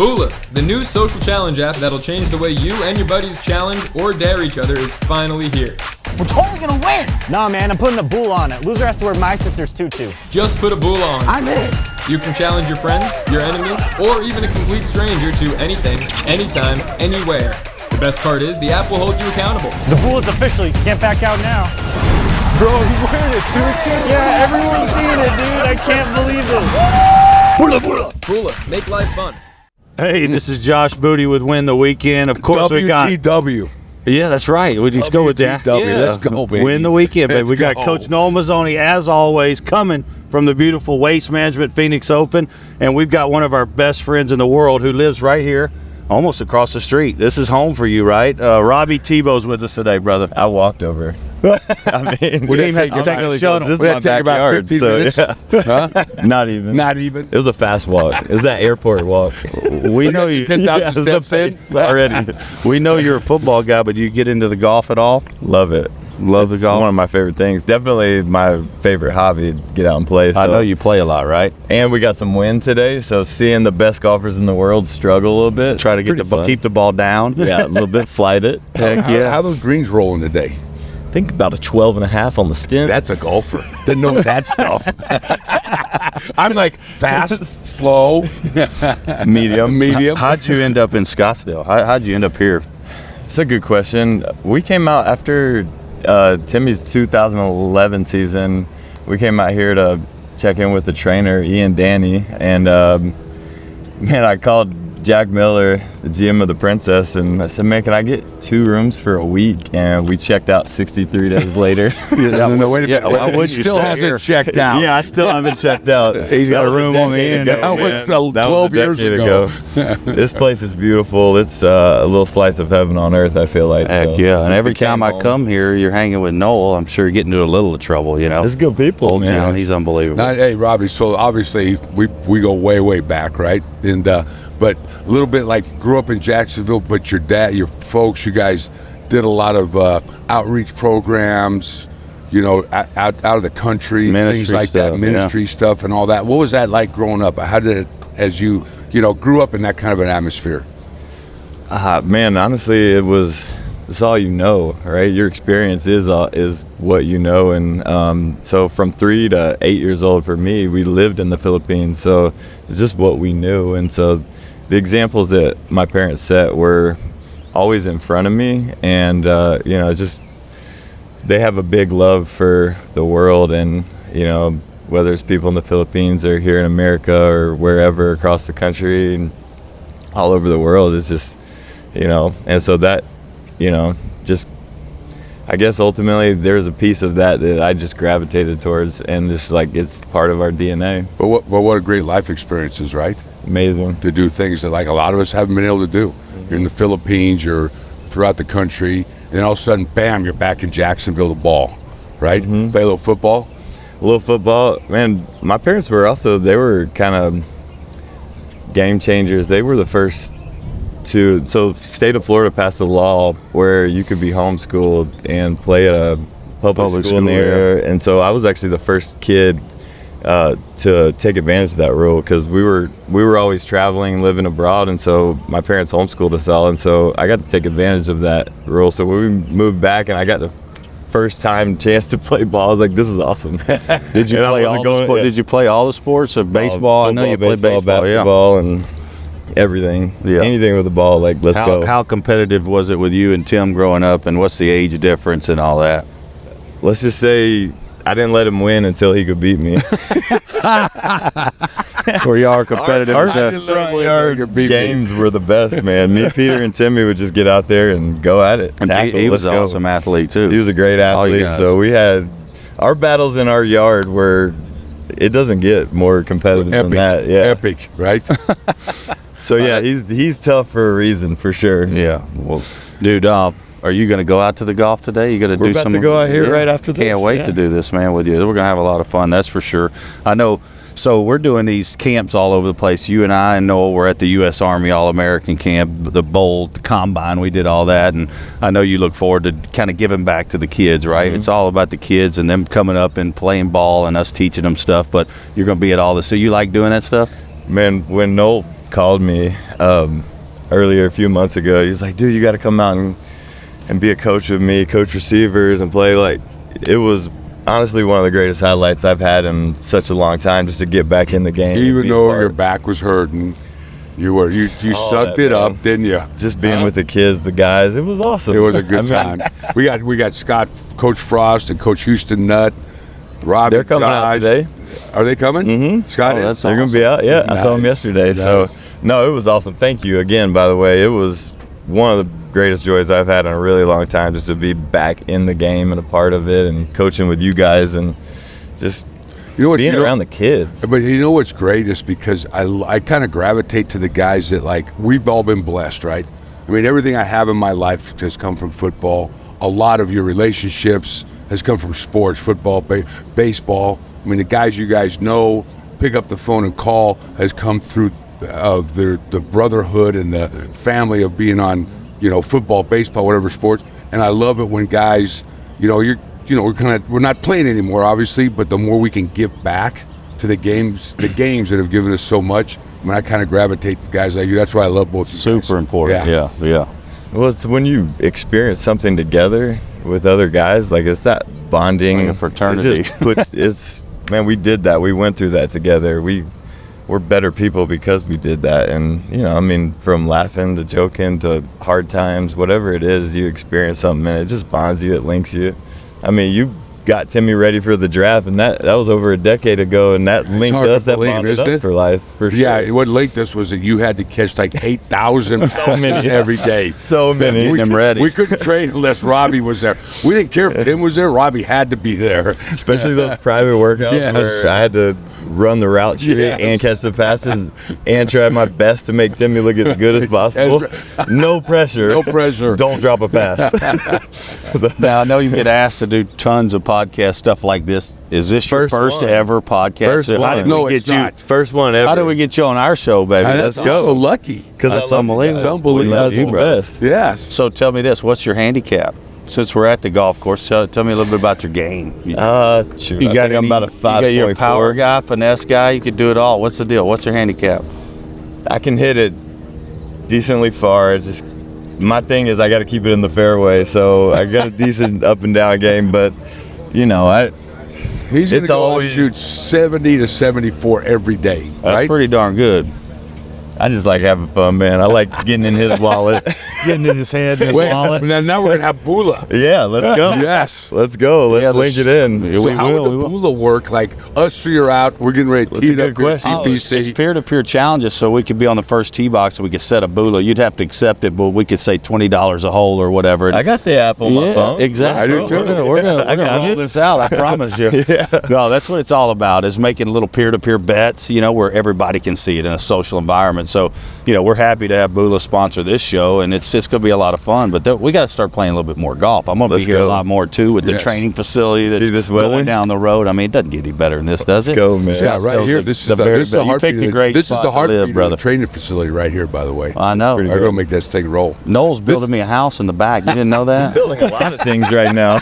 Boola, the new social challenge app that'll change the way you and your buddies challenge or dare each other, is finally here. We're totally gonna win! Nah, man, I'm putting a Boola on it. Loser has to wear my sister's tutu. Just put a Boola on. I'm in! You can challenge your friends, your enemies, or even a complete stranger to anything, anytime, anywhere. The best part is, the app will hold you accountable. The Boola's official. You can't back out now. Bro, he's wearing a tutu? Yeah, everyone's seeing it, dude. I can't believe it. Boola, make life fun. Hey, this is Josh Booty with Win the Weekend. Of course, we got WTW. Yeah, that's right. We just go with that. WTW. Yeah. Let's go, baby. Win the weekend, baby. Let's We got go. Coach Noel Mazzone, as always, coming from the beautiful Waste Management Phoenix Open, and we've got one of our best friends in the world who lives right here, almost across the street. This is home for you, right? Robby Tebow's with us today, brother. I walked over. I mean, We didn't take technically shuttle. this is We my had to take about backyard, 15 so minutes. yeah. Huh? Not even. Not even. It was a fast walk. It was that airport walk. We know you 10,000 Yeah, steps in. already. We know you're a football guy, but do you get into the golf at all? Love it. Love the It's golf. one of my favorite things. Definitely my favorite hobby. Get out and play. I so- know you play a lot, right? And we got some wind today, so seeing the best golfers in the world struggle a little bit. Try to it's get pretty fun. keep the ball down. Yeah, a little bit flight it. Heck How yeah. those greens rolling today? I think about a 12.5 on the stint. That's a golfer that knows that stuff. I'm like fast, slow, medium. How'd you end up in Scottsdale? How'd you end up here? It's a good question. We came out after Timmy's 2011 season. We came out here to check in with the trainer, Ian Danny, and man, I called Jack Miller, the GM of the Princess, and I said, man, can I get 2 rooms for a week? And we checked out 63 days later. No, wait a minute. why would He you still stay hasn't here? checked out. Yeah, I still haven't checked out. He's got a room on the end. That was 12 years ago. This place is beautiful. It's a little slice of heaven on earth, I feel like. Heck So yeah. just And every became time I home. come here, you're hanging with Noel. I'm sure you're getting into a little trouble, you know. It's good people, Old man. town, he's unbelievable. Now, hey, Robbie, so obviously we go way back, right? And but a little bit like grew up in Jacksonville, but your dad, your folks, you guys did a lot of outreach programs, you know, out of the country, Ministry things like stuff, that, ministry stuff and all that. What was that like growing up? How did it, as you grew up in that kind of an atmosphere? Man, honestly, it's all you know, right? Your experience is what you know, and so from 3 to 8 years old for me, we lived in the Philippines, so it's just what we knew, and so the examples that my parents set were always in front of me, and just they have a big love for the world, and whether it's people in the Philippines or here in America or wherever across the country and all over the world, it's just and so that just I guess ultimately there's a piece of that I just gravitated towards, and just like it's part of our DNA. But what a great life experiences, right? Amazing. To do things that like a lot of us haven't been able to do. You're in the Philippines, you're throughout the country, and then all of a sudden, bam, you're back in Jacksonville to ball, right? Play a little football. A little football, man. My parents they were kind of game changers. They were the first so state of Florida passed a law where you could be homeschooled and play at a public school in the area, and so I was actually the first kid to take advantage of that rule, because we were always traveling, living abroad, and so my parents homeschooled us all, and so I got to take advantage of that rule. So when we moved back and I got the first time chance to play ball, I was like, this is awesome. Did you play all the sports? Did you play all the sports of baseball? I know you played baseball, basketball, and everything. Yeah. Anything with the ball, like let's go. How competitive was it with you and Tim growing up, and what's the age difference and all that? Let's just say I didn't let him win until he could beat me. Where you are competitive. Our front yard games were the best, man. Me, Peter, and Timmy would just get out there and go at it. And Tackle, he was let's an go. awesome athlete too. He was a great All you athlete. guys. So we had our battles in our yard where it doesn't get more competitive than that. Yeah. Epic, right? So yeah, he's tough for a reason, for sure. Yeah. Well, dude, are you going to go out to the golf today? You going to do We're about some? to go out here right after this. Can't wait yeah. to do this, man, with you. We're going to have a lot of fun, that's for sure. I know. So we're doing these camps all over the place. You and I and Noel were at the U.S. Army All-American Camp, the Bowl, the Combine. We did all that, and I know you look forward to kind of giving back to the kids, right? Mm-hmm. It's all about the kids and them coming up and playing ball and us teaching them stuff, but you're going to be at all this. So you like doing that stuff? Man, when Noel called me earlier a few months ago. He's like, dude, you got to come out and be a coach with me, coach receivers and play. Like, it was honestly one of the greatest highlights I've had in such a long time, just to get back in the game. Even though your back was hurting, you sucked it up, didn't you? Just being with the kids, the guys, it was awesome. It was a good time. We got Scott, Coach Frost, and Coach Houston Nutt. Robby, they're coming out today. Are they coming? Mm-hmm. Scott is. They're going to be out. Yeah, nice. I saw them yesterday. Nice. So, no, it was awesome. Thank you again, by the way. It was one of the greatest joys I've had in a really long time, just to be back in the game and a part of it, and coaching with you guys, and just being around the kids. But you know what's great is because I kind of gravitate to the guys that, like, we've all been blessed, right? I mean, everything I have in my life has come from football. A lot of your relationships has come from sports, football, baseball. I mean, the guys you guys know, pick up the phone and call, has come through the brotherhood and the family of being on, football, baseball, whatever sports. And I love it when guys, we're not playing anymore, obviously, but the more we can give back to the games that have given us so much. I mean, I kind of gravitate to guys like you. That's why I love both of you guys. Super important. Yeah. Well, it's when you experience something together with other guys, like, it's that bonding, like a fraternity. Man, we did that. We went through that together. We're better people because we did that. And, from laughing to joking to hard times, whatever it is, you experience something, and it just bonds you. It links you. You got Timmy ready for the draft, and that was over a decade ago, and that linked us, that bonded us for life, for sure. Yeah, what linked us was that you had to catch like 8,000 passes every day. So many. We couldn't train unless Robby was there. We didn't care if Tim was there. Robby had to be there. Especially those private workouts where I had to run the route tree and catch the passes and try my best to make Timmy look as good as possible. No pressure. No pressure. Don't drop a pass. Now, I know you get asked to do tons of podcast stuff like this. Is this your first ever podcast? First one. No, it's not. First one ever. How did we get you on our show, baby? Let's go. So lucky. Because that's unbelievable. It's unbelievable. That's the best. Yes. So tell me this: what's your handicap? Since we're at the golf course, tell me a little bit about your game. Shoot. You got I'm about a 5.4. You got your power guy, finesse guy. You could do it all. What's the deal? What's your handicap? I can hit it decently far. It's just my thing is I got to keep it in the fairway. So I got a decent up and down game, but he's going to go and shoot 70 to 74 every day. That's pretty darn good. I just like having fun, man. I like getting in his wallet, getting in his head, his wallet. Now we're going to have Bula. Yeah, let's go. Yes. Let's go. Let's link it in. So how would the Bula work? Like, us three are out. We're getting ready to tee it up here at TPC. It's peer-to-peer challenges, so we could be on the first tee box and we could set a Bula. You'd have to accept it, but we could say $20 a hole or whatever. I got the app on my phone. Exactly. I do too. We're gonna roll this out, I promise you. No, that's what it's all about, is making little peer-to-peer bets, where everybody can see it in a social environment. So, we're happy to have Bula sponsor this show, and it's going to be a lot of fun. But we got to start playing a little bit more golf. I'm going to be here a lot more too with the training facility that's going down the road. It doesn't get any better than this, does it? Let's go, man. Yeah, right here. This is the heartbeat training facility right here, by the way. I know. I'm going to make that thing roll. Noel's building me a house in the back. You didn't know that? He's building a lot of things right now.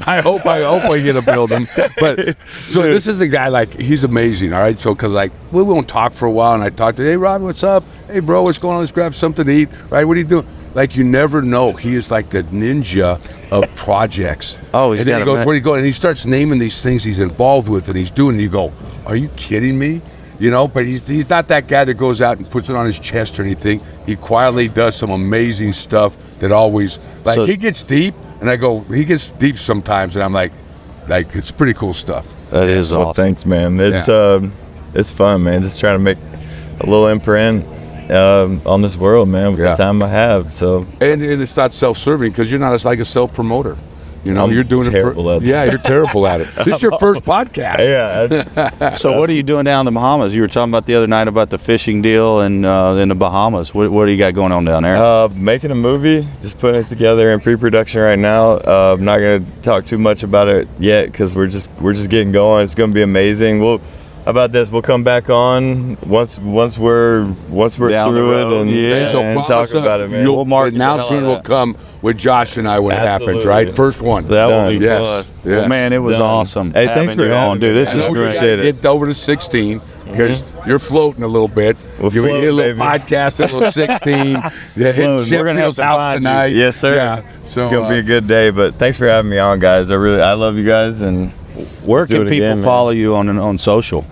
I hope I get to build them. But so this is a guy, he's amazing. All right, so because we won't talk for a while, and I talk to, hey Robby, what's up? Hey bro, what's going on? Let's grab something to eat. Right? What are you doing? You never know. He is like the ninja of projects. Oh, he's and then he goes, where do you go? And he starts naming these things he's involved with, and he's doing. And you go, are you kidding me? But he's not that guy that goes out and puts it on his chest or anything. He quietly does some amazing stuff that always he gets deep. And I go, he gets deep sometimes, and I'm like it's pretty cool stuff. That is awesome. Well, thanks, man. It's fun, man. Just trying to make a little imprint on this world, man, with the time I have. So and it's not self-serving because you're not a self-promoter. You're doing terrible it. You're terrible at it. This is your first podcast. Yeah. So what are you doing down in the Bahamas? You were talking about the other night about the fishing deal and in the Bahamas. What do you got going on down there? Making a movie, just putting it together in pre-production right now. I'm not going to talk too much about it yet because we're just getting going. It's going to be amazing. How about this? We'll come back on once we're through it and talk about it, man. The announcement will come with Josh and I when it happens, right? First one. That will be fun. Yes. Well, man, it was awesome. Hey, thanks for having you on, dude. This is great. Get over to 16. because you're floating a little bit. We'll You float, get a little baby. podcast, a little 16. Yeah, hitting We're gonna have Sheffield's to house find you. tonight. Yes, sir. Yeah, so It's gonna be a good day. But thanks for having me on, guys. I love you guys. And Where let's do can it people again, man. follow you on social?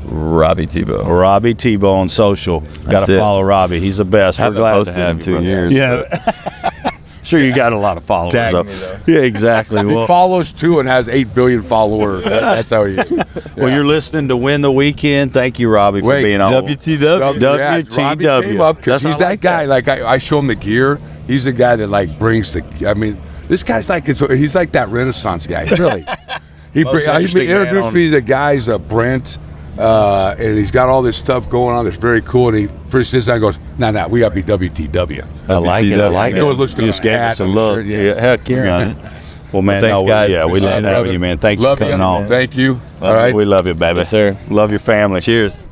Robby Tebow. Robby Tebow on social. Got to it. follow Robbie. He's the best. We're Haven't glad to posted have in you, 2 brother. years. Yeah. Sure, you got a lot of followers. Tag though. me, though. Yeah, exactly. He Well, follows too and has 8 billion followers. That's how he is. well, you're listening to Win the Weekend. Thank you, Robbie, for Wait, being on. WTW. Robbie came up because That's he's I that like guy. Like I show him the gear. He's the guy that like brings the. I mean, this guy's like he's like that Renaissance guy. Really, he interesting man introduced on- me to the guys, Brent, and he's got all this stuff going on that's very cool. And he first sits down and goes, "Nah, we got to be WTW." I like it. I like You know, it. it looks good You on just a gave hat, us a on a look. shirt, yes. Yeah, heck, you're on it. Well, man, Thanks, guys. Yeah, we love Appreciate it. having you, man. Thanks Love for coming you. on. Thank you. All right. We love you, baby. Yes, sir. Love your family. Cheers.